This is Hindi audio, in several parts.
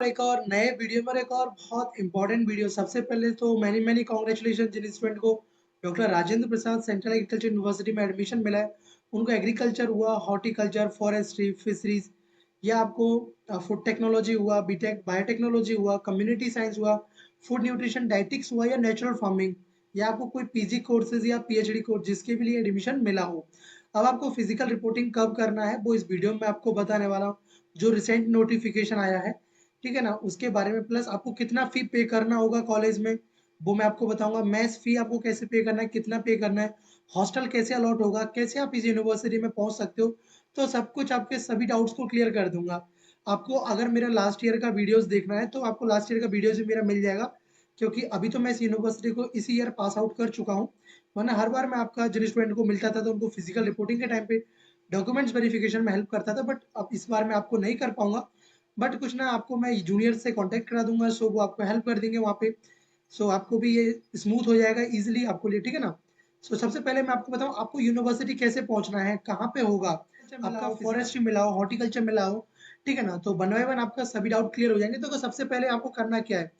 एक और नए वीडियो में एक और बहुत इंपॉर्टेंट वीडियो। सबसे पहले तो मैनी मैनी कांग्रेचुलेशन जिन स्टूडेंट को doctor Rajendra Prasad central agriculture university में एडमिशन मिला है। उनको एग्रीकल्चर हुआ, हॉर्टिकल्चर, फॉरेस्ट्री, फिशरीज या आपको फूड टेक्नोलॉजी हुआ, बीटेक बायोटेक्नोलॉजी हुआ, कम्युनिटी साइंस हुआ, फूड न्यूट्रिशन डाइटिक्स हुआ या नेचुरल फार्मिंग या आपको कोई पीजी कोर्सेज या पीएचडी कोर्स जिसके भी लिए एडमिशन मिला हो। अब आपको फिजिकल रिपोर्टिंग कब करना है वो इस वीडियो में आपको बताने वाला हूँ। जो रिसेंट नोटिफिकेशन आया है, ठीक है ना, उसके बारे में, प्लस आपको कितना फी पे करना होगा कॉलेज में वो मैं आपको बताऊंगा। मेस फी आपको कैसे पे करना है, कितना पे करना है, हॉस्टल कैसे अलॉट होगा, कैसे आप इस यूनिवर्सिटी में पहुंच सकते हो। तो सब कुछ आपके सभी डाउट्स को क्लियर कर दूंगा। आपको अगर मेरा लास्ट ईयर का वीडियोस देखना है तो आपको लास्ट ईयर का वीडियोस भी मेरा मिल जाएगा, क्योंकि अभी तो मैं इस यूनिवर्सिटी को इसी ईयर पास आउट कर चुका हूँ। वरना हर बार मैं आपका जिन स्टूडेंट को मिलता था तो उनको फिजिकल रिपोर्टिंग के टाइम पे डॉक्यूमेंट्स वेरिफिकेशन में हेल्प करता था, बट अब इस बार मैं आपको नहीं कर पाऊंगा। बट कुछ ना, आपको मैं जूनियर से कांटेक्ट करा दूंगा, सो वो आपको हेल्प कर देंगे वहाँ पे। सो आपको भी ये स्मूथ हो जाएगा इजीली आपको लिए, ठीक है ना। सो सबसे पहले मैं आपको बताऊँ आपको यूनिवर्सिटी कैसे पहुंचना है, कहाँ पे होगा। आपका फॉरेस्ट्री मिला हो, हॉर्टिकल्चर मिला हो, ठीक है ना, तो वन बाय वन आपका सभी डाउट क्लियर हो जाएंगे। तो सबसे पहले आपको करना क्या है,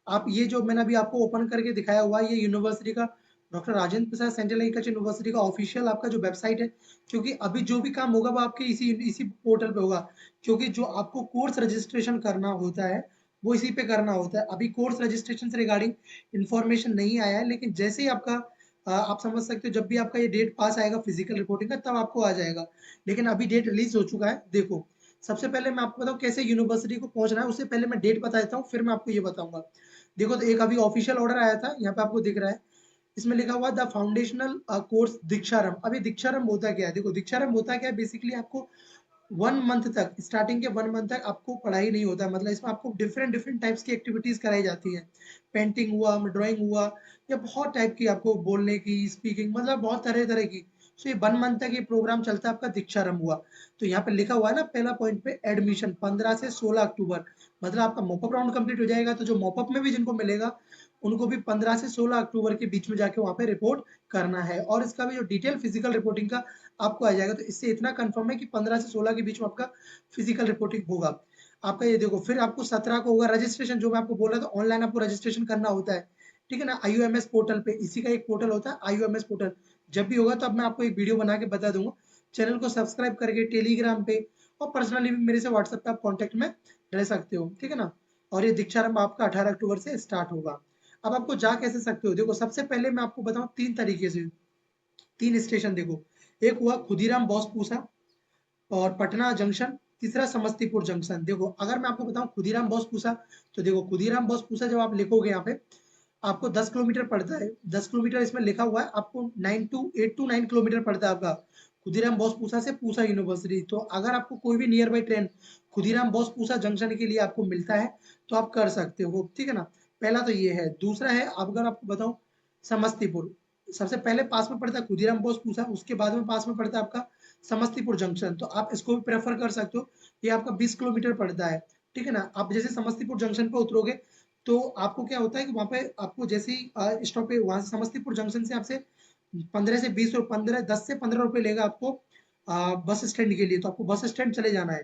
आप ये जो मैंने अभी आपको ओपन करके दिखाया हुआ है, ये यूनिवर्सिटी का doctor Rajendra Prasad central agriculture university का ऑफिशियल आपका जो वेबसाइट है। क्योंकि अभी जो भी काम होगा वो आपके इसी इसी पोर्टल पे होगा। क्योंकि जो आपको कोर्स रजिस्ट्रेशन करना होता है वो इसी पे करना होता है। अभी कोर्स रजिस्ट्रेशन से रिगार्डिंग इन्फॉर्मेशन नहीं आया है, लेकिन जैसे ही आपका आप समझ सकते हो, जब भी आपका ये डेट पास आएगा फिजिकल रिपोर्टिंग का तब आपको आ जाएगा। लेकिन अभी डेट रिलीज हो चुका है। देखो, सबसे पहले मैं आपको बताऊं कैसे यूनिवर्सिटी को पहुंचना है, उससे पहले मैं डेट बता देता हूँ, फिर मैं आपको ये बताऊंगा। देखो, तो एक अभी ऑफिशियल ऑर्डर आया था, यहाँ पे आपको दिख रहा है, इसमें लिखा हुआ द फाउंडेशनल कोर्स दीक्षारम। अभी दीक्षारम होता क्या है, देखो दीक्षारम होता क्या है, बेसिकली आपको 1 मंथ तक, स्टार्टिंग के 1 मंथ तक आपको पढ़ाई नहीं होता है। मतलब इसमें आपको डिफरेंट डिफरेंट टाइप्स की एक्टिविटीज कराई जाती है। पेंटिंग हुआ, ड्राइंग हुआ, या बहुत टाइप की आपको बोलने की, स्पीकिंग, मतलब बहुत तरह तरह की। सो ये 1 मंथ तक ये प्रोग्राम चलता है, आपका दीक्षारंभ हुआ। तो यहाँ पे लिखा हुआ है ना, पहला पॉइंट पे एडमिशन 15 से 16 अक्टूबर। मतलब आपका मॉपअप राउंड कंप्लीट हो जाएगा, तो जो मॉपअप में भी जिनको मिलेगा उनको भी 15 से 16 अक्टूबर के बीच में जाके वहां पे रिपोर्ट करना है। और इसका भी जो डिटेल फिजिकल रिपोर्टिंग का आपको आ जाएगा। तो इससे इतना कंफर्म है कि 15 से 16 के बीच में आपका फिजिकल रिपोर्टिंग होगा। आपका ये देखो, फिर आपको 17 को होगा रजिस्ट्रेशन, जो मैं आपको बोल रहा था ऑनलाइन आपको रजिस्ट्रेशन करना होता है, ठीक है ना, आईयूएमएस पोर्टल पे। इसी का एक पोर्टल होता है आईयूएमएस पोर्टल। जब भी होगा तो अब मैं आपको एक वीडियो बना के बता दूंगा। चैनल को सब्सक्राइब करके टेलीग्राम पे और पर्सनली भी मेरे से व्हाट्सएप पे आप कॉन्टेक्ट में रह सकते हो, ठीक है ना। और ये दीक्षारंभ आपका 18 अक्टूबर से स्टार्ट होगा। अब आपको जा कैसे सकते हो, देखो सबसे पहले मैं आपको बताऊं 3 तरीके से। 3 स्टेशन देखो, एक हुआ खुदीराम बोस पूसा और पटना जंक्शन, तीसरा समस्तीपुर जंक्शन। देखो, अगर मैं आपको बताऊं खुदीराम बोस पूसा, तो देखो खुदीराम बोस पूसा जब आप लिखोगे यहाँ पे आपको 10 किलोमीटर पड़ता है। 10 किलोमीटर इसमें लिखा हुआ है, आपको 8 to 9 किलोमीटर पड़ता है आपका खुदीराम बोस पूसा से पूसा यूनिवर्सिटी। तो अगर आपको कोई भी near by train Khudiram Bose Pusa junction के लिए आपको मिलता है तो आप कर सकते हो, ठीक है ना। पहला तो ये है। दूसरा है, अगर आपको बताऊं समस्तीपुर, सबसे पहले पास में पड़ता है खुदीराम बोस पूसा, उसके बाद में पास में पड़ता है आपका समस्तीपुर जंक्शन। तो आप इसको भी प्रेफर कर सकते हो। ये आपका 20 किलोमीटर पड़ता है, ठीक है ना। आप जैसे समस्तीपुर जंक्शन पे उतरोगे तो आपको क्या होता है कि वहाँ पे आपको जैसे ही स्टॉप पे, वहां से समस्तीपुर जंक्शन से आपसे 10 से 15 रुपए लेगा आपको बस स्टैंड के लिए। तो आपको बस स्टैंड चले जाना है,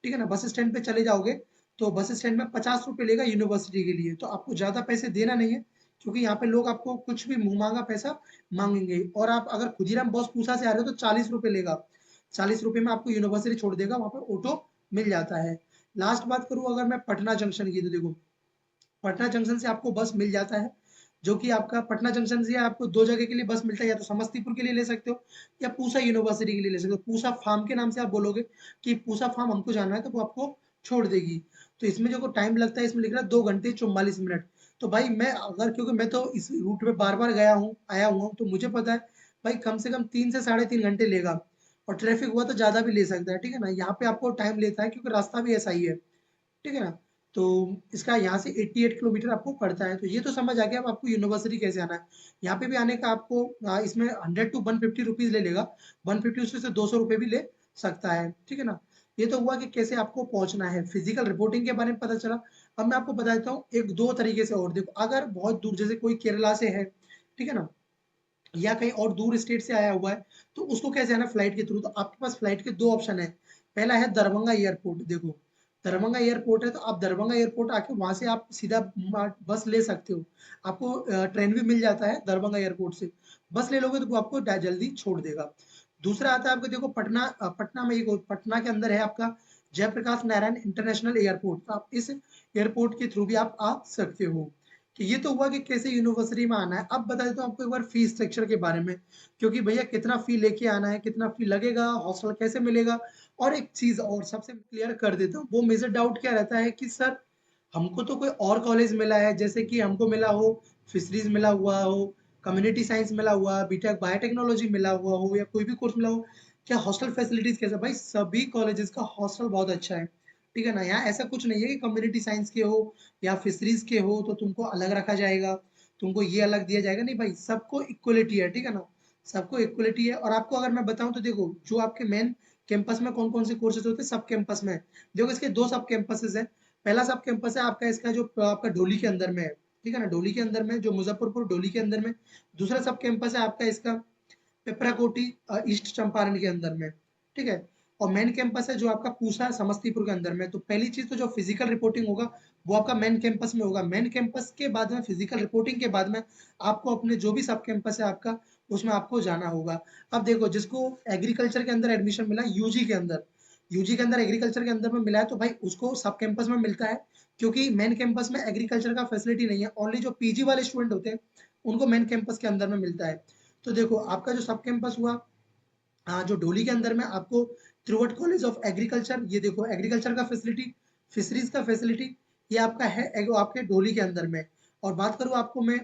ठीक है ना। बस स्टैंड पे चले जाओगे तो बस स्टैंड में 50 रुपए लेगा यूनिवर्सिटी के लिए। तो आपको ज्यादा पैसे देना नहीं है, क्योंकि यहाँ पे लोग आपको कुछ भी मुंह मांगा पैसा मांगेंगे। और आप अगर खुदीराम बोस पूसा से आ रहे हो तो 40 रुपए लेगा। 40 रुपए में आपको यूनिवर्सिटी छोड़ देगा, वहां पर ऑटो मिल जाता है। लास्ट बात करूं अगर मैं पटना जंक्शन की, तो देखो पटना जंक्शन से आपको बस मिल जाता है, जो कि आपका पटना जंक्शन से आपको दो जगह के लिए बस मिलता है, या तो समस्तीपुर के लिए ले सकते हो या पूसा यूनिवर्सिटी के लिए ले सकते हो। पूसा फार्म के नाम से आप बोलोगे कि पूसा फार्म हमको जाना है, तो वो आपको छोड़ देगी। तो इसमें जो टाइम लगता है, इसमें लिख रहा है 2 घंटे 44 मिनट। तो भाई मैं अगर, क्योंकि मैं तो इस रूट पे बार बार गया हूँ आया हुआ हूँ, तो मुझे पता है भाई कम से कम 3 से 3.5 घंटे लेगा। और ट्रैफिक हुआ तो ज्यादा भी ले सकता है, ठीक है ना। यहाँ पे आपको टाइम लेता है क्योंकि रास्ता भी ऐसा ही है, ठीक है ना। तो इसका यहाँ से 88 किलोमीटर आपको पड़ता है। तो ये तो समझ आ गया। अब आपको यूनिवर्सिटी कैसे आना है, यहाँ पे भी आने का आपको इसमें 100 to 150 रुपीज ले लेगा। 150 उसमें से 200 रुपए भी ले सकता है, ठीक है ना। ये तो हुआ कि कैसे आपको पहुंचना है, फिजिकल रिपोर्टिंग के बारे में पता चला। अब मैं आपको बता देता हूँ एक दो तरीके से और। देखो, अगर बहुत दूर, जैसे कोई केरला से है, ठीक है ना, या कहीं और दूर स्टेट से आया हुआ है, तो उसको कैसे आना फ्लाइट के थ्रू। तो आपके पास फ्लाइट के दो ऑप्शन है। पहला है दरभंगा एयरपोर्ट। देखो दरभंगा एयरपोर्ट है तो आप दरभंगा एयरपोर्ट आके वहाँ से आप सीधा बस ले सकते हो। आपको ट्रेन भी मिल जाता है दरभंगा एयरपोर्ट से। बस ले लोगे तो वो आपको जल्दी छोड़ देगा। दूसरा आता है आपको देखो पटना, पटना में एक पटना के अंदर है आपका जयप्रकाश नारायण इंटरनेशनल एयरपोर्ट। तो आप इस एयरपोर्ट के थ्रू भी आप आ सकते हो। कि ये तो हुआ कि कैसे यूनिवर्सिटी में आना है। अब बता देता हूँ आपको एक बार फीस स्ट्रक्चर के बारे में, क्योंकि भैया कितना फी लेके आना है, कितना फी लगेगा, हॉस्टल कैसे मिलेगा। और एक चीज और सबसे क्लियर कर देता हूँ, वो मेजर डाउट क्या रहता है कि सर हमको तो कोई और कॉलेज मिला है, जैसे कि हमको मिला हो फिशरीज मिला हुआ हो, कम्युनिटी साइंस मिला हुआ, बीटेक बायोटेक्नोलॉजी मिला हुआ हो, या कोई भी कोर्स मिला हो, क्या हॉस्टल फैसिलिटीज कैसे? भाई सभी कॉलेजेस का हॉस्टल बहुत अच्छा है, ठीक है ना। यहाँ ऐसा कुछ नहीं है कि कम्युनिटी साइंस के हो या फिशरीज के हो तो तुमको अलग रखा जाएगा, तुमको ये अलग दिया जाएगा, नहीं भाई, सबको इक्वलिटी है, ठीक है ना। सबको इक्वलिटी है। और आपको अगर मैं बताऊं तो देखो, जो आपके मेन कैंपस में कौन कौन से कोर्सेज होते हैं, सब कैंपस में देखो इसके दो सब कैंपसेस हैं। पहला सब कैंपस है आपका, इसका जो आपका डोली के अंदर में है, ठीक है ना, डोली के अंदर में, जो मुजफ्फरपुर डोली के अंदर में। दूसरा सब कैंपस है आपका इसका पिपराकोटी ईस्ट चंपारण के अंदर में, ठीक है। और मेन कैंपस है जो आपका पूसा समस्तीपुर के अंदर में। तो पहली चीज तो जो फिजिकल रिपोर्टिंग होगा वो आपका मेन कैंपस में होगा। मेन कैंपस के बाद में फिजिकल रिपोर्टिंग के बाद में आपको अपने जो भी सब कैंपस है आपका, उसमें आपको जाना होगा। अब देखो, जिसको एग्रीकल्चर के अंदर एडमिशन मिला यूजी के अंदर, यूजी के अंदर एग्रीकल्चर के अंदर में मिला है, तो भाई उसको सब कैंपस में मिलता है, क्योंकि मेन कैंपस में एग्रीकल्चर का फैसिलिटी नहीं है। ओनली जो पीजी वाले स्टूडेंट होते हैं उनको मेन कैंपस के अंदर में मिलता है। तो देखो आपका जो सब कैंपस हुआ, जो डोली के अंदर में आपको त्रिवट कॉलेज ऑफ एग्रीकल्चर, ये देखो एग्रीकल्चर का फैसिलिटी, फिशरीज का फैसिलिटी, ये आपका है आपके डोली के अंदर में। और बात करूँ आपको मैं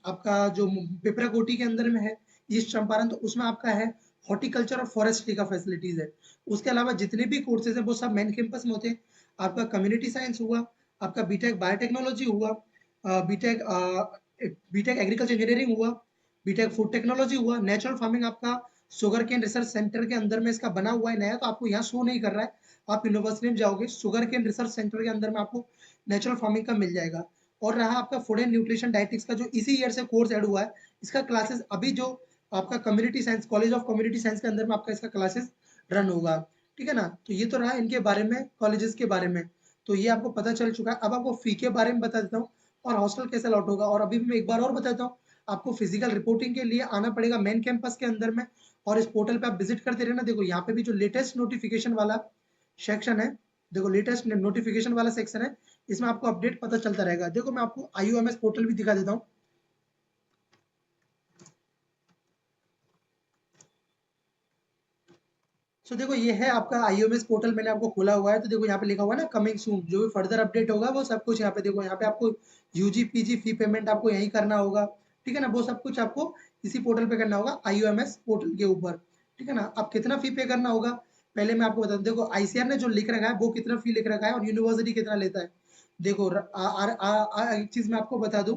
आपका जो पिपराकोटी के अंदर में है ईस्ट चंपारण, तो उसमें आपका है हॉर्टिकल्चर और फॉरेस्ट्री का फैसिलिटीज है। उसके अलावा जितने भी कोर्सेज है वो सब मेन कैंपस में होते हैं। आपका कम्युनिटी साइंस हुआ, आपका बीटेक बायोटेक्नोलॉजी हुआ, बीटेक बीटेक एग्रीकल्चर इंजीनियरिंग हुआ, बीटेक फूड टेक्नोलॉजी हुआ, नेचुरल फार्मिंग आपका शुगर केन रिसर्च सेंटर के अंदर में इसका बना हुआ है नया, तो आपको यहाँ शो नहीं कर रहा है। आप यूनिवर्सिटी में जाओगे शुगर केन रिसर्च सेंटर के अंदर में आपको नेचुरल फार्मिंग का मिल जाएगा। और रहा आपका फूड एंड न्यूट्रिशन डाइटिक्स का, जो इसी ईयर से कोर्स ऐड हुआ है, इसका क्लासेस अभी जो आपका community science college of community science के अंदर में आपका इसका क्लासेस रन होगा, ठीक है ना। तो ये तो रहा इनके बारे में, कॉलेजेस के बारे में। तो ये आपको पता चल चुका है। अब आपको फी के बारे में बता देता हूँ और हॉस्टल कैसे लॉट होगा। और अभी मैं एक बार और बताता हूँ, आपको फिजिकल रिपोर्टिंग के लिए आना पड़ेगा मेन कैंपस के अंदर में, और इस पोर्टल पे आप विजिट करते रहना। देखो यहाँ पे भी जो लेटेस्ट नोटिफिकेशन वाला सेक्शन है, देखो लेटेस्ट नोटिफिकेशन वाला सेक्शन है, इसमें आपको अपडेट पता चलता रहेगा। देखो मैं आपको आईयूएमएस पोर्टल भी दिखा देता हूँ। सो देखो ये है आपका आईओएमएस पोर्टल, मैंने आपको खोला हुआ है। तो देखो यहाँ पे लिखा हुआ है ना कमिंग सून, जो भी फर्दर अपडेट होगा वो सब कुछ यहाँ पे देखो। यहाँ पे आपको यूजी पीजी फी पेमेंट आपको यही करना होगा, ठीक है ना। वो सब कुछ आपको इसी पोर्टल पे करना होगा, आईओएमएस पोर्टल के ऊपर, ठीक है ना। अब कितना फी पे करना होगा पहले मैं आपको बता दूं। देखो आईसीआर ने जो लिख रखा है वो कितना फी लिख रखा है और यूनिवर्सिटी कितना लेता है। देखो एक चीज मैं आपको बता दूं,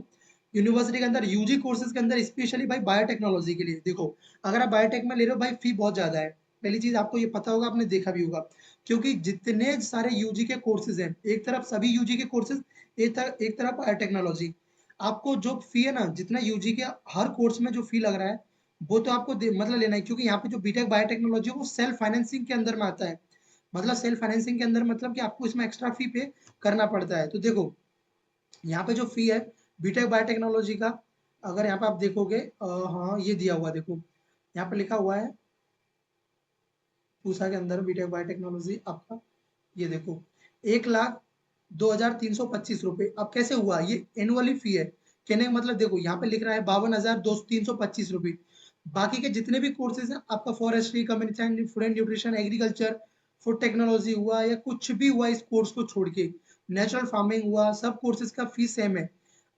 यूनिवर्सिटी के अंदर यूजी कोर्सेज के अंदर स्पेशली भाई बायोटेक्नोलॉजी के लिए देखो, अगर आप बायोटेक में ले रहे हो भाई फी बहुत ज्यादा है। पहली चीज आपको ये पता होगा, आपने देखा भी होगा, क्योंकि जितने सारे यूजी के कोर्सेज हैं, एक तरफ सभी यूजी के कोर्सेज, एक तरफ बायोटेक्नोलॉजी, आपको जो फी है ना, जितना यूजी के हर कोर्स में जो फी लग रहा है वो तो आपको मतलब लेना है, क्योंकि यहाँ पे जो बीटेक बायोटेक्नोलॉजी है वो सेल्फ फाइनेंसिंग के अंदर में आता है। मतलब सेल्फ फाइनेंसिंग के अंदर मतलब कि आपको इसमें एक्स्ट्रा फी पे करना पड़ता है। तो देखो यहाँ पे जो फी है बीटेक बायोटेक्नोलॉजी का, अगर यहाँ पे आप देखोगे, हाँ ये दिया हुआ देखो, यहाँ पे लिखा हुआ है पूसा के अंदर बीटेक बायोटेक्नोलॉजी आपका, ये देखो 1,02,325 रुपए। अब कैसे हुआ, ये एनुअली फी है। कहने का मतलब देखो यहाँ पे लिख रहा है 52,325 रुपए। बाकी के जितने भी कोर्सेज हैं आपका, forestry, community, food and nutrition, agriculture, food technology हुआ या कुछ भी हुआ इस कोर्स को छोड़ के, नेचुरल फार्मिंग हुआ, सब कोर्सेज का फी सेम है।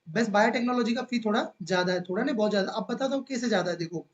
बस बायोटेक्नोलॉजी का फी थोड़ा ज्यादा है, थोड़ा नहीं बहुत ज्यादा। अब बताता हूँ कैसे ज्यादा है। देखो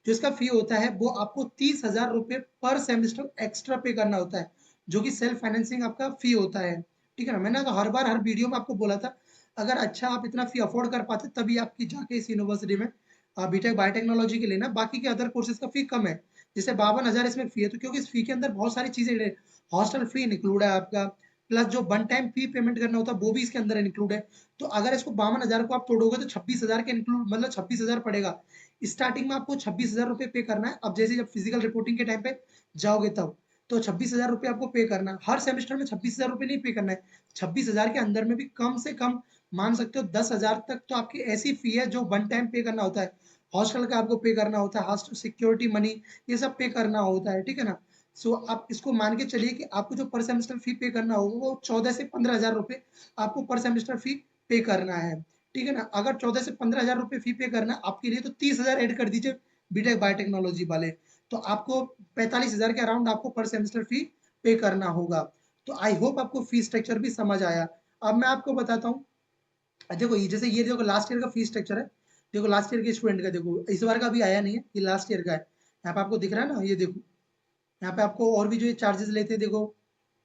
जो इसका फी होता है वो आपको 30,000 रुपए पर सेमेस्टर एक्स्ट्रा पे करना होता है, जो कि सेल्फ फाइनेंसिंग आपका फी होता है, ठीक है ना। मैंने तो हर बार हर वीडियो में आपको बोला था, अगर अच्छा आप इतना फी अफोर्ड कर पाते तभी आपकी जाके इस यूनिवर्सिटी में बीटेक बायोटेक्नोलॉजी के लेना। बाकी के अदर कोर्सेज का फी कम है, जैसे 52,000 इसमें फी है, तो क्योंकि इस फी के अंदर बहुत सारी चीजें, हॉस्टल फी इंक्लूड है आपका, प्लस जो वन टाइम फी पेमेंट करना होता है वो भी इसके अंदर इंक्लूड है। तो अगर इसको 52,000 को आप तोड़ोगे तो 26,000 के इंक्लूड, मतलब 26,000 पड़ेगा। स्टार्टिंग में आपको 26,000 रुपए पे करना है। अब जैसे जब फिजिकल रिपोर्टिंग के टाइम पे जाओगे तब तो 26,000 रुपए आपको पे करना है। हर सेमेस्टर में 26,000 रुपए नहीं पे करना है। 26,000 के अंदर में भी कम से कम मान सकते हो 10,000 तक तो आपकी ऐसी फी है जो वन टाइम पे करना होता है। हॉस्टल का आपको पे करना होता है, हॉस्टल सिक्योरिटी मनी ये सब पे करना होता है, ठीक है ना? सो आप इसको मान के चलिए कि आपको जो पर सेमेस्टर फी पे करना होगा वो 14 से 15,000 रुपए आपको पर सेमेस्टर फी पे करना है, ठीक है ना? अगर 14 से 15,000 रुपए फी पे करना आपके लिए तो 30,000 ऐड कर दीजिए बीटेक बायोटेक्नोलॉजी वाले, तो आपको 45,000 के अराउंड आपको पर सेमेस्टर फी पे करना होगा। तो आई होप आपको फी स्ट्रक्चर भी समझ आया। अब मैं आपको बताता हूँ, देखो ये जैसे ये देखो लास्ट ईयर का फी स्ट्रक्चर है। देखो लास्ट ईयर के स्टूडेंट का देखो, इस बार का अभी आया नहीं है, ये लास्ट ईयर का है। यहाँ पे आपको दिख रहा है ना, ये देखो यहाँ पे आपको और भी जो ये चार्जेस लेते हैं देखो,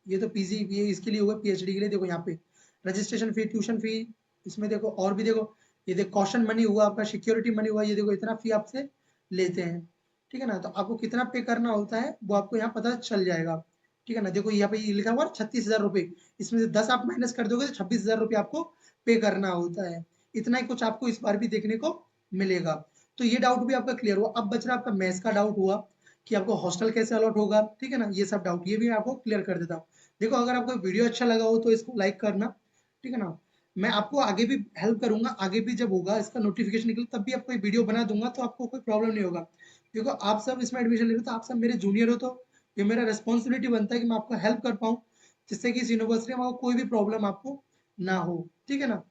ये तो पीजी ये इसके लिए होगा, पीएचडी के लिए देखो यहाँ पे रजिस्ट्रेशन फी, ट्यूशन फी, इसमें देखो और भी देखो, ये देखो कॉशन मनी हुआ आपका, सिक्योरिटी मनी हुआ, ये देखो इतना फी आपसे लेते हैं, ठीक है ना? तो आपको कितना पे करना होता है वो आपको यहाँ पता चल जाएगा, ठीक है ना? देखो यहाँ पे ये लिखा हुआ 36,000 रुपए, इसमें से 10 आप माइनस कर दोगे तो 26,000 रुपए आपको पे करना होता है। इतना ही कुछ आपको इस बार भी देखने को मिलेगा। तो ये डाउट भी आपका क्लियर हुआ। अब बच रहा आपका मैथ्स का डाउट हुआ कि आपको हॉस्टल कैसे अलॉट होगा, ठीक है ना? ये सब डाउट ये भी मैं आपको क्लियर कर देता हूँ। देखो अगर आपको वीडियो अच्छा लगा हो तो इसको लाइक करना, ठीक है ना? मैं आपको आगे भी हेल्प करूंगा, आगे भी जब होगा इसका नोटिफिकेशन निकले तब भी आपको एक वीडियो बना दूंगा, तो आपको कोई प्रॉब्लम नहीं होगा। देखो आप सब इसमें एडमिशन ले रहे हो तो आप सब मेरे जूनियर हो, तो ये मेरा रिस्पॉन्सिबिलिटी बनता है कि मैं आपको हेल्प कर पाऊँ, जिससे कि इस यूनिवर्सिटी में कोई भी प्रॉब्लम आपको ना हो, ठीक है ना?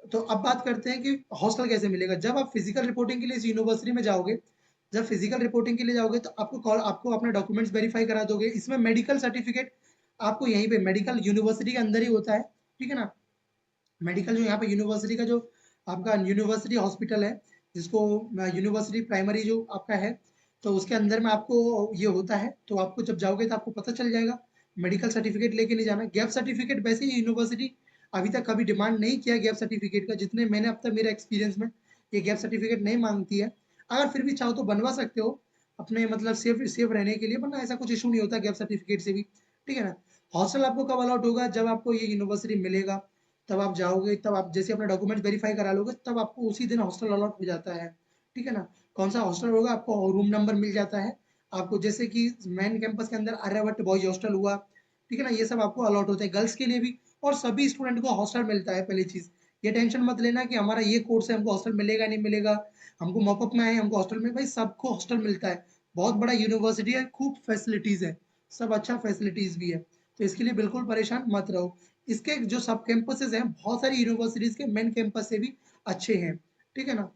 तो अब बात करते हैं कि हॉस्टल कैसे मिलेगा। जब आप फिजिकल रिपोर्टिंग के लिए इस यूनिवर्सिटी में जाओगे, जब फिजिकल रिपोर्टिंग के लिए जाओगे तो आपको अपने डॉक्यूमेंट्स वेरीफाई करा दोगे। इसमें मेडिकल सर्टिफिकेट आपको यहीं पे मेडिकल यूनिवर्सिटी के अंदर ही होता है, ठीक है ना? मेडिकल जो यहाँ पे यूनिवर्सिटी का जो आपका यूनिवर्सिटी हॉस्पिटल है, जिसको यूनिवर्सिटी प्राइमरी जो आपका है, तो उसके अंदर में आपको ये होता है। तो आपको जब जाओगे तो आपको पता चल जाएगा। मेडिकल सर्टिफिकेट लेके नहीं जाना। गैप सर्टिफिकेट वैसे ही यूनिवर्सिटी अभी तक कभी डिमांड नहीं किया गैप सर्टिफिकेट का, जितने मैंने अब तक मेरे एक्सपीरियंस में ये गैप सर्टिफिकेट नहीं मांगती है। अगर फिर भी चाहो तो बनवा सकते हो अपने मतलब सेफ सेफ रहने के लिए, वरना ऐसा कुछ इशू नहीं होता गैप सर्टिफिकेट से भी, ठीक है ना? हॉस्टल आपको कब अलॉट होगा, जब आपको ये यूनिवर्सिटी मिलेगा, तब आप जाओगे, तब आप जैसे अपने डॉक्यूमेंट वेरीफाई करा लोगे तब आपको उसी दिन हॉस्टल अलॉट हो जाता है, ठीक है ना? कौन सा हॉस्टल होगा आपको रूम नंबर मिल जाता है आपको, जैसे कि मेन कैंपस के अंदर आर्यभट्ट बॉयज हॉस्टल हुआ, ठीक है ना? ये सब आपको अलॉट होता है गर्ल्स के लिए भी, और सभी स्टूडेंट को हॉस्टल मिलता है। पहली चीज ये टेंशन मत लेना कि हमारा ये कोर्स है हमको हॉस्टल मिलेगा नहीं मिलेगा, हमको मॉपअप में आए हमको हॉस्टल में, भाई सबको हॉस्टल मिलता है। बहुत बड़ा यूनिवर्सिटी है, खूब फैसिलिटीज है, सब अच्छा फैसिलिटीज भी है, तो इसके लिए बिल्कुल परेशान मत रहो। इसके जो सब कैंपसेस हैं बहुत सारी यूनिवर्सिटीज के मेन कैंपस से भी अच्छे हैं, ठीक है ना?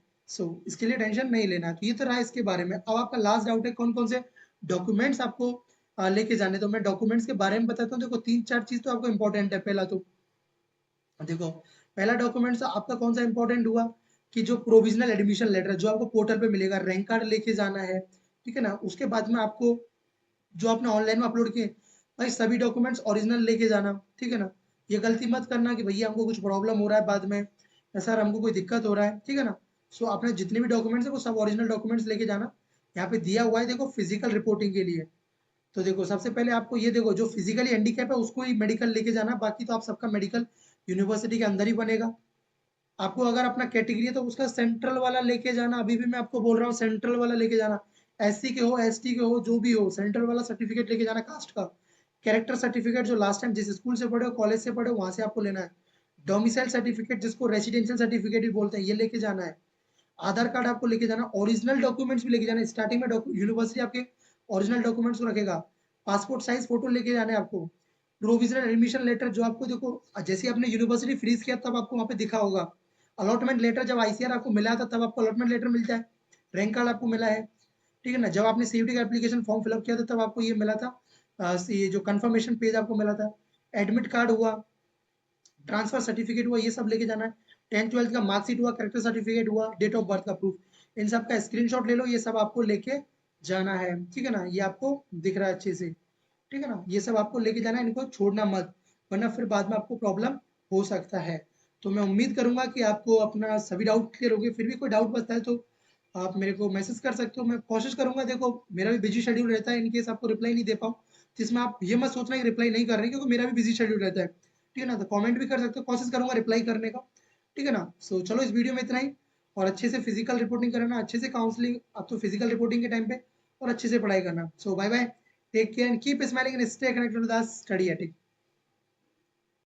इसके लिए टेंशन नहीं लेना। तो ये तो रहा इसके बारे में। अब आपका लास्ट डाउट है कौन कौन से डॉक्यूमेंट्स आपको लेके जाने, तो मैं डॉक्यूमेंट्स के बारे में बताता हूँ। देखो 3-4 चीज तो आपको इंपॉर्टेंट है। पहला तो देखो, पहला डॉक्यूमेंट्स आपका कौन सा इंपॉर्टेंट हुआ कि जो प्रोविजनल एडमिशन लेटर जो आपको पोर्टल पे मिलेगा, रैंक कार्ड लेके जाना है, ठीक है ना? उसके बाद में आपको जो आपने ऑनलाइन में अपलोड किए, भाई सभी डॉक्यूमेंट्स ओरिजिनल लेके जाना, ठीक है ना? ये गलती मत करना कि भैया हमको कुछ प्रॉब्लम हो रहा है बाद में, या सर हमको कोई दिक्कत हो रहा है, ठीक है ना? आपने जितने भी डॉक्यूमेंट्स है वो सब ओरिजिनल डॉक्यूमेंट्स लेके जाना। यहाँ पे दिया हुआ है देखो फिजिकल रिपोर्टिंग के लिए, तो देखो सबसे पहले आपको ये देखो जो फिजिकली हैंडीकैप है उसको ही मेडिकल लेके जाना, बाकी तो आप सबका मेडिकल यूनिवर्सिटी के अंदर ही बनेगा। आपको अगर अपना कैटेगरी है तो उसका सेंट्रल वाला लेके जाना, अभी भी मैं आपको बोल रहा हूँ सेंट्रल वाला लेके जाना। एससी के हो एसटी के हो जो भी हो, सेंट्रल वाला सर्टिफिकेट लेके जाना कास्ट का। कैरेक्टर सर्टिफिकेट जो लास्ट टाइम जिस स्कूल से पढ़े हो कॉलेज से पढ़े हो वहां से आपको लेना है। डोमिसाइल सर्टिफिकेट जिसको रेसिडेंशियल सर्टिफिकेट भी बोलते हैं ये लेके जाना है। आधार कार्ड आपको लेके जाना, ओरिजिनल डॉक्यूमेंट्स भी लेके जाना। स्टार्टिंग में यूनिवर्सिटी आपके ओरिजिनल डॉक्यूमेंट्स को रखेगा। पासपोर्ट साइज फोटो लेके जाना है आपको। प्रोविजनल एडमिशन लेटर जो आपको देखो जैसे आपने यूनिवर्सिटी फ्रीज किया तब आपको वहां पे दिखा होगा। अलॉटमेंट लेटर जब आईसीआर आपको मिला था तब आपको अलॉटमेंट लेटर मिलता है। रैंक कार्ड आपको मिला है, ठीक है ना? जब आपने सीयूटी का एप्लीकेशन फॉर्म फिलअप किया था तब आपको ये मिला था, ये जो कंफर्मेशन पेज आपको मिला था। एडमिट कार्ड हुआ, ट्रांसफर सर्टिफिकेट हुआ, ये सब लेके जाना है। 10th 12th का मार्कशीट हुआ, कैरेक्टर सर्टिफिकेट हुआ, डेट ऑफ बर्थ का प्रूफ, इन सब का स्क्रीनशॉट ले लो। ये सब आपको लेके जाना है, ठीक है ना? ये आपको दिख रहा है अच्छे से, ठीक है ना? ये सब आपको लेके जाना है, इनको छोड़ना मत, वरना फिर बाद में आपको प्रॉब्लम हो सकता है। तो मैं उम्मीद करूंगा कि आपको अपना सभी डाउट क्लियर हो गए। फिर भी कोई डाउट बचता है तो आप मेरे को मैसेज कर सकते हो, मैं कोशिश करूंगा। देखो मेरा भी बिजी शेड्यूल रहता है, इनकेस आपको रिप्लाई नहीं दे पाऊँ जिसमें आप ये मत सोचना कि रिप्लाई नहीं कर रहे, क्योंकि मेरा भी बिजी शेड्यूल रहता है, ठीक है ना? तो कमेंट भी कर सकते हो, कोशिश करूंगा रिप्लाई करने का, ठीक है ना? चलो इस वीडियो में इतना ही। और अच्छे से फिजिकल रिपोर्टिंग करना, अच्छे से काउंसलिंग अब तो फिजिकल रिपोर्टिंग के टाइम पे, और अच्छे से पढ़ाई करना। Bye bye, take care and keep smiling and stay connected with the Study attic.